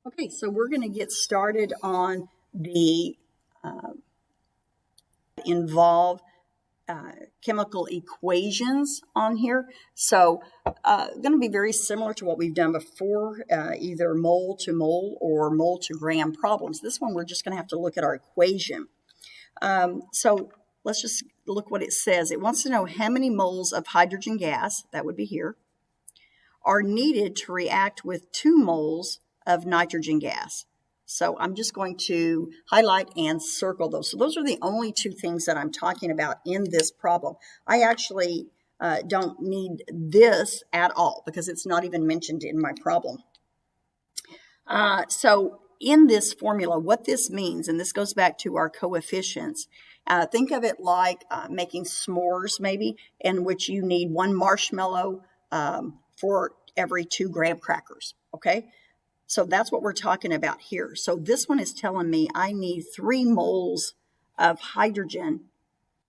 Okay, so we're going to get started on the involve chemical equations on here. So going to be very similar to what we've done before, either mole to mole or mole to gram problems. This one we're just going to have to look at our equation. So let's just look what it says. It wants to know how many moles of hydrogen gas, that would be here, are needed to react with 2 moles of nitrogen gas. So I'm just going to highlight and circle those. So those are the only 2 things that I'm talking about in this problem. I actually don't need this at all because it's not even mentioned in my problem. So in this formula, what this means, and this goes back to our coefficients, think of it like making s'mores maybe, in which you need 1 marshmallow for every 2 graham crackers, okay? So that's what we're talking about here. So this one is telling me I need 3 moles of hydrogen,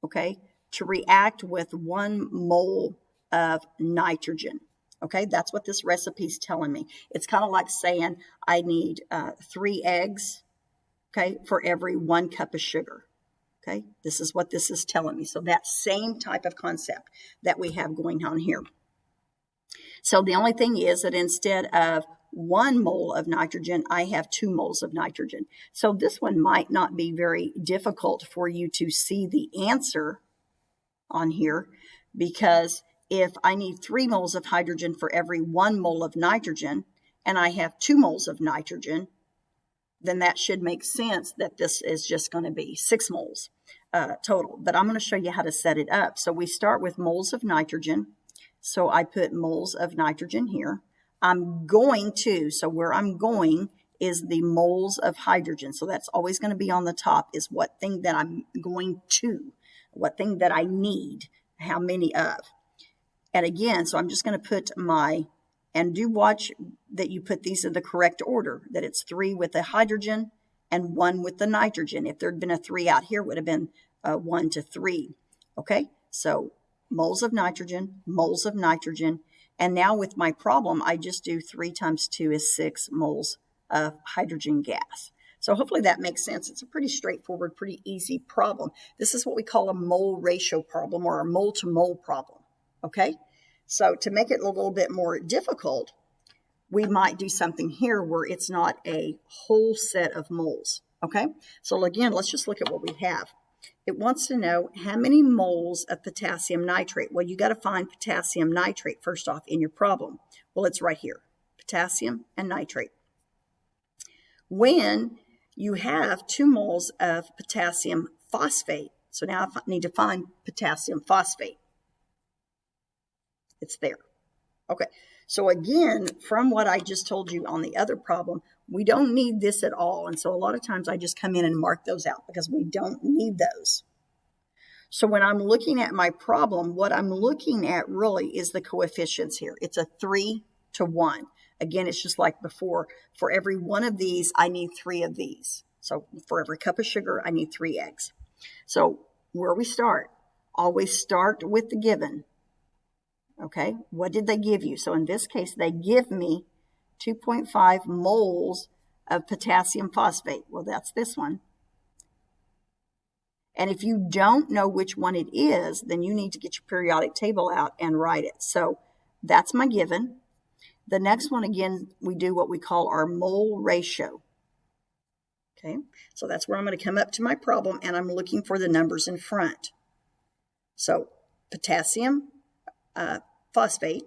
okay, to react with 1 mole of nitrogen. Okay, that's what this recipe is telling me. It's kind of like saying I need 3 eggs, okay, for every 1 cup of sugar. Okay, this is what this is telling me. So that same type of concept that we have going on here. So the only thing is that instead of 1 mole of nitrogen, I have 2 moles of nitrogen. So this one might not be very difficult for you to see the answer on here, because if I need 3 moles of hydrogen for every 1 mole of nitrogen, and I have 2 moles of nitrogen, then that should make sense that this is just going to be 6 moles total. But I'm going to show you how to set it up. So we start with moles of nitrogen. So I put moles of nitrogen here. I'm going to, so where I'm going is the moles of hydrogen. So that's always going to be on the top, is what thing that I'm going to, what thing that I need, how many of. And again, so I'm just going to put my, and do watch that you put these in the correct order, that it's 3 with the hydrogen and 1 with the nitrogen. If there'd been a 3 out here, it would have been 1 to 3. Okay, so moles of nitrogen, and now with my problem, I just do 3 times 2 is 6 moles of hydrogen gas. So hopefully that makes sense. It's a pretty straightforward, pretty easy problem. This is what we call a mole ratio problem, or a mole to mole problem, okay? So to make it a little bit more difficult, we might do something here where it's not a whole set of moles, okay? So again, let's just look at what we have. It wants to know how many moles of potassium nitrate. Well, you got to find potassium nitrate first off in your problem. Well, it's right here, potassium and nitrate. When you have 2 moles of potassium phosphate, so now I need to find potassium phosphate. It's there. Okay, so again, from what I just told you on the other problem, we don't need this at all. And so a lot of times I just come in and mark those out because we don't need those. So when I'm looking at my problem, what I'm looking at really is the coefficients here. It's a 3 to 1. Again, it's just like before. For every 1 of these, I need 3 of these. So for every cup of sugar, I need 3 eggs. So where we start, always start with the given. Okay, what did they give you? So in this case, they give me 2.5 moles of potassium phosphate. Well, that's this one. And if you don't know which one it is, then you need to get your periodic table out and write it. So that's my given. The next one, again, we do what we call our mole ratio. Okay, so that's where I'm going to come up to my problem, and I'm looking for the numbers in front. So potassium phosphate,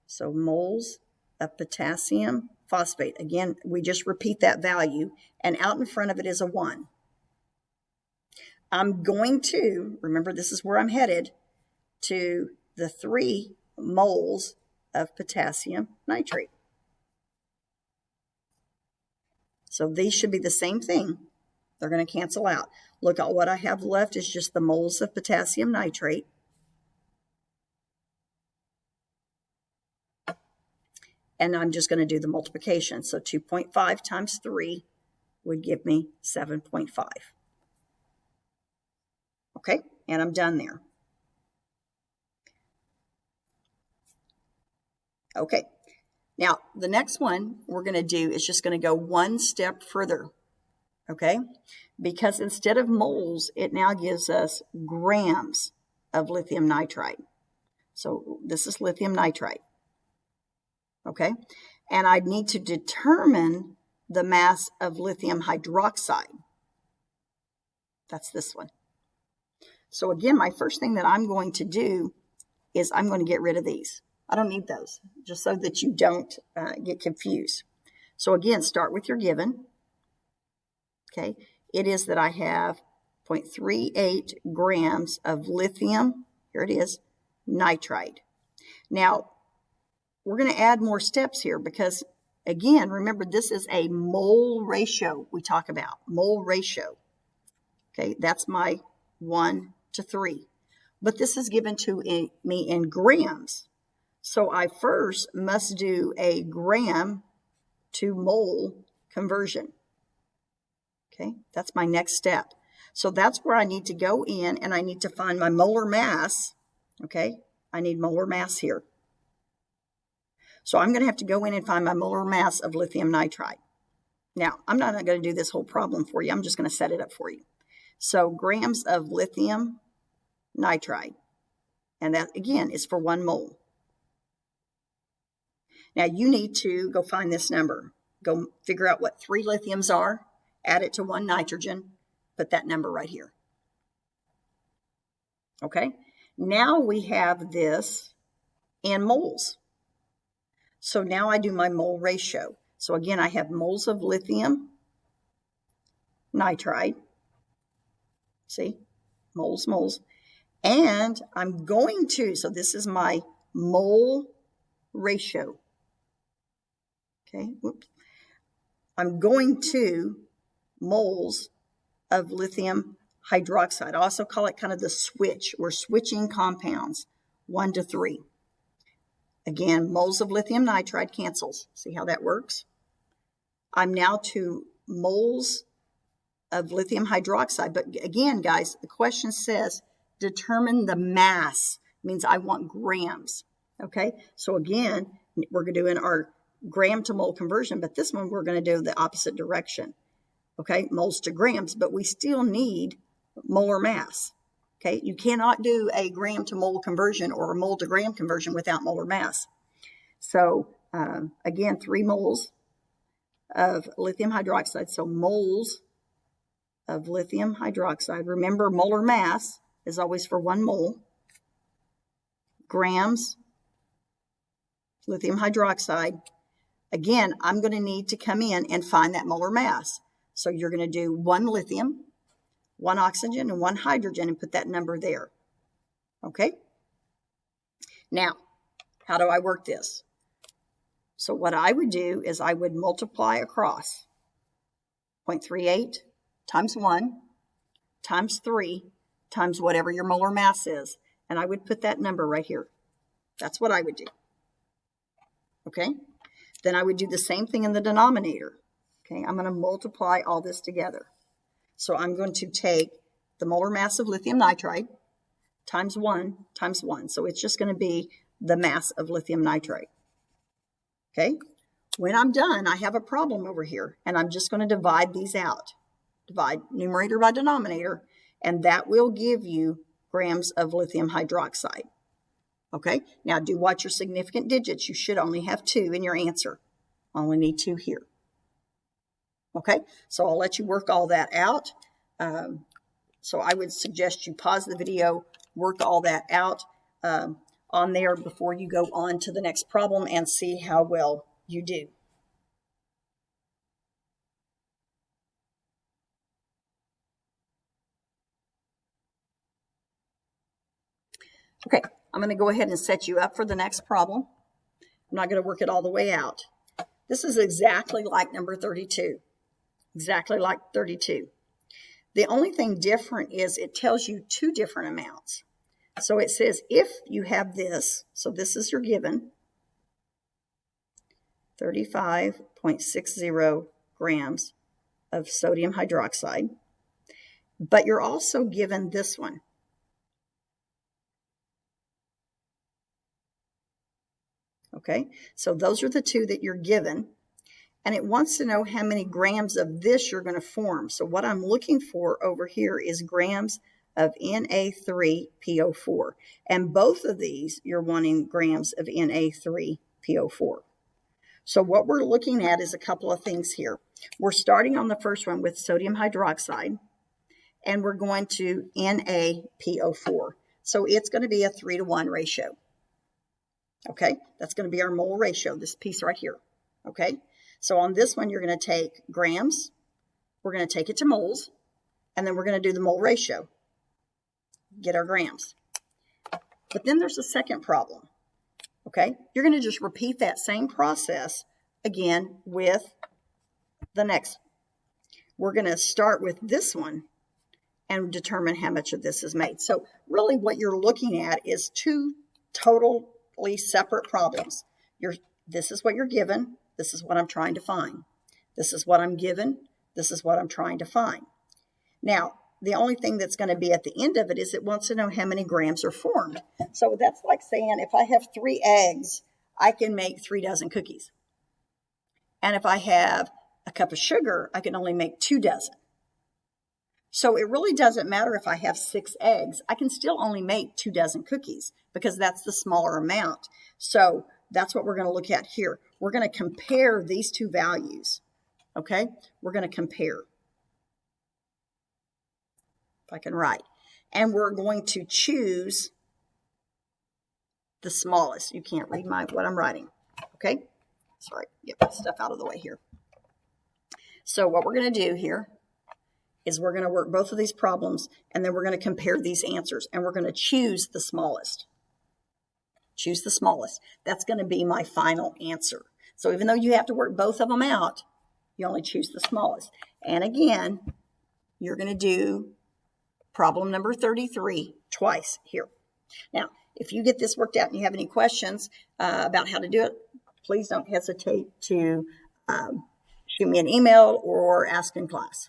so moles of potassium phosphate. Again, we just repeat that value, and out in front of it is a 1. I'm going to, remember this is where I'm headed, to the 3 moles of potassium nitrate. So these should be the same thing. They're going to cancel out. Look, at what I have left is just the moles of potassium nitrate. And I'm just going to do the multiplication. So 2.5 times 3 would give me 7.5. Okay, and I'm done there. Okay, Now, the next one we're going to do is just going to go one step further, okay? Because instead of moles, it now gives us grams of lithium nitride. So this is lithium nitride, okay? And I need to determine the mass of lithium hydroxide. That's this one. So again, my first thing that I'm going to do is I'm going to get rid of these. I don't need those, just so that you don't get confused. So again, start with your given. Okay, it is that I have 0.38 grams of lithium, here it is, nitride. Now, we're going to add more steps here because, again, remember this is a mole ratio we talk about, mole ratio. Okay, that's my 1 to 3. But this is given to me in grams. So I first must do a gram to mole conversion. Okay, that's my next step. So that's where I need to go in and I need to find my molar mass. Okay, I need molar mass here. So I'm going to have to go in and find my molar mass of lithium nitride. Now, I'm not going to do this whole problem for you. I'm just going to set it up for you. So grams of lithium nitride. And that, again, is for 1 mole. Now, you need to go find this number. Go figure out what 3 lithiums are, add it to 1 nitrogen, put that number right here. Okay? Now we have this in moles. So now I do my mole ratio. So again, I have moles of lithium nitride. See? Moles, moles. And I'm going to, so this is my mole ratio. Okay, whoops. I'm going to moles of lithium hydroxide. I also call it kind of the switch. We're switching compounds, 1 to 3. Again, moles of lithium nitride cancels. See how that works? I'm now to moles of lithium hydroxide. But again, guys, the question says determine the mass. It means I want grams. Okay, so again, we're doing our gram to mole conversion, but this one we're going to do the opposite direction. Okay, moles to grams, but we still need molar mass. Okay, you cannot do a gram to mole conversion or a mole to gram conversion without molar mass. So again, 3 moles of lithium hydroxide. So moles of lithium hydroxide. Remember, molar mass is always for 1 mole. Grams, lithium hydroxide. Again, I'm going to need to come in and find that molar mass. So you're going to do 1 lithium, 1 oxygen, and 1 hydrogen and put that number there. Okay? Now, how do I work this? So what I would do is I would multiply across 0.38 times 1 times 3 times whatever your molar mass is. And I would put that number right here. That's what I would do. Okay? Then I would do the same thing in the denominator. Okay, I'm going to multiply all this together. So I'm going to take the molar mass of lithium nitride times 1 times 1. So it's just going to be the mass of lithium nitride. Okay, when I'm done, I have a problem over here, and I'm just going to divide these out. Divide numerator by denominator, and that will give you grams of lithium hydroxide. Okay, now do watch your significant digits. You should only have 2 in your answer. Only need 2 here. Okay, so I'll let you work all that out. So I would suggest you pause the video, work all that out on there before you go on to the next problem and see how well you do. Okay, I'm going to go ahead and set you up for the next problem. I'm not going to work it all the way out. This is exactly like number 32. Exactly like 32. The only thing different is it tells you 2 different amounts. So it says if you have this, so this is your given, 35.60 grams of sodium hydroxide, but you're also given this one. Okay, so those are the two that you're given. And it wants to know how many grams of this you're going to form. So what I'm looking for over here is grams of Na3PO4. And both of these, you're wanting grams of Na3PO4. So what we're looking at is a couple of things here. We're starting on the first one with sodium hydroxide, and we're going to NaPO4. So it's going to be a 3-to-1 ratio. Okay, that's going to be our mole ratio, this piece right here. Okay, so on this one, you're going to take grams, we're going to take it to moles, and then we're going to do the mole ratio, get our grams. But then there's a second problem. Okay, you're going to just repeat that same process again with the next. We're going to start with this one and determine how much of this is made. So really what you're looking at is two totally separate problems. This is what you're given. This is what I'm trying to find. This is what I'm given. This is what I'm trying to find. Now, the only thing that's going to be at the end of it is it wants to know how many grams are formed. So that's like saying if I have 3 eggs, I can make 3 dozen cookies. And if I have a cup of sugar, I can only make 2 dozen. So it really doesn't matter if I have 6 eggs. I can still only make 2 dozen cookies because that's the smaller amount. So that's what we're going to look at here. We're going to compare these two values. Okay? We're going to compare. If I can write. And we're going to choose the smallest. You can't read what I'm writing. Okay? Sorry, get my stuff out of the way here. So what we're going to do here is we're going to work both of these problems, and then we're going to compare these answers, and we're going to choose the smallest. Choose the smallest. That's going to be my final answer. So even though you have to work both of them out, you only choose the smallest. And again, you're going to do problem number 33 twice here. Now, if you get this worked out and you have any questions about how to do it, please don't hesitate to shoot me an email or ask in class.